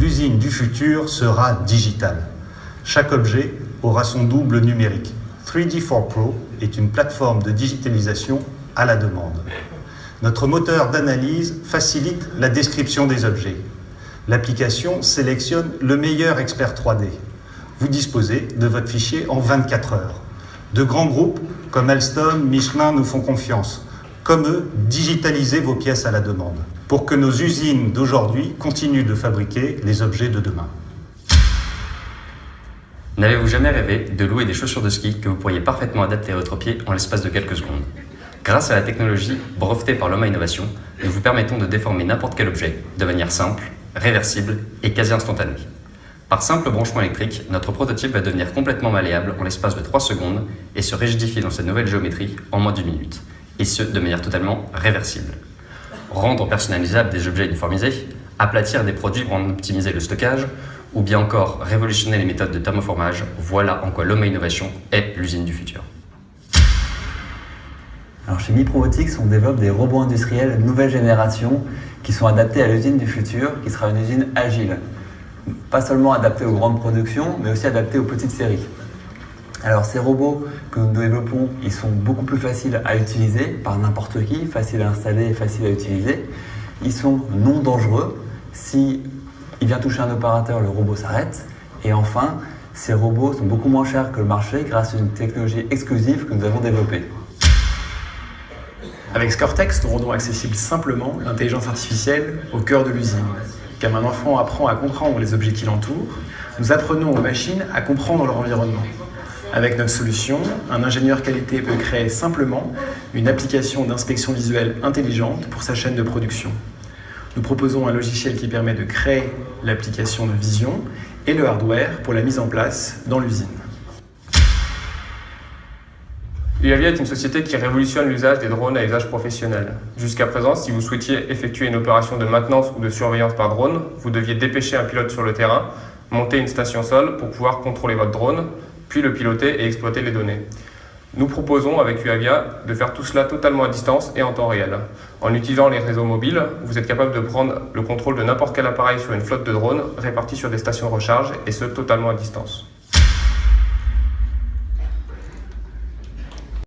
l'usine du futur sera digitale. Chaque objet aura son double numérique. 3D4 Pro est une plateforme de digitalisation à la demande. Notre moteur d'analyse facilite la description des objets. L'application sélectionne le meilleur expert 3D. Vous disposez de votre fichier en 24 heures. De grands groupes comme Alstom, Michelin nous font confiance. Comme eux, digitalisez vos pièces à la demande pour que nos usines d'aujourd'hui continuent de fabriquer les objets de demain. N'avez-vous jamais rêvé de louer des chaussures de ski que vous pourriez parfaitement adapter à votre pied en l'espace de quelques secondes ? Grâce à la technologie brevetée par Loma Innovation, nous vous permettons de déformer n'importe quel objet de manière simple, réversible et quasi instantanée. Par simple branchement électrique, notre prototype va devenir complètement malléable en l'espace de 3 secondes et se rigidifier dans cette nouvelle géométrie en moins d'1 minute, et ce de manière totalement réversible. Rendre personnalisables des objets uniformisés, aplatir des produits pour en optimiser le stockage, ou bien encore révolutionner les méthodes de thermoformage, voilà en quoi Loma Innovation est l'usine du futur. Alors chez Miprobotics, on développe des robots industriels de nouvelle génération qui sont adaptés à l'usine du futur, qui sera une usine agile. Pas seulement adaptée aux grandes productions, mais aussi adaptée aux petites séries. Alors ces robots que nous développons, ils sont beaucoup plus faciles à utiliser par n'importe qui, faciles à installer et faciles à utiliser. Ils sont non dangereux. Si il vient toucher un opérateur, le robot s'arrête. Et enfin, ces robots sont beaucoup moins chers que le marché grâce à une technologie exclusive que nous avons développée. Avec Scoretex, nous rendons accessible simplement l'intelligence artificielle au cœur de l'usine. Comme un enfant apprend à comprendre les objets qui l'entourent, nous apprenons aux machines à comprendre leur environnement. Avec notre solution, un ingénieur qualité peut créer simplement une application d'inspection visuelle intelligente pour sa chaîne de production. Nous proposons un logiciel qui permet de créer l'application de vision et le hardware pour la mise en place dans l'usine. UAVIA est une société qui révolutionne l'usage des drones à usage professionnel. Jusqu'à présent, si vous souhaitiez effectuer une opération de maintenance ou de surveillance par drone, vous deviez dépêcher un pilote sur le terrain, monter une station sol pour pouvoir contrôler votre drone, puis le piloter et exploiter les données. Nous proposons avec UAVIA de faire tout cela totalement à distance et en temps réel. En utilisant les réseaux mobiles, vous êtes capable de prendre le contrôle de n'importe quel appareil sur une flotte de drones répartis sur des stations de recharge et ce totalement à distance.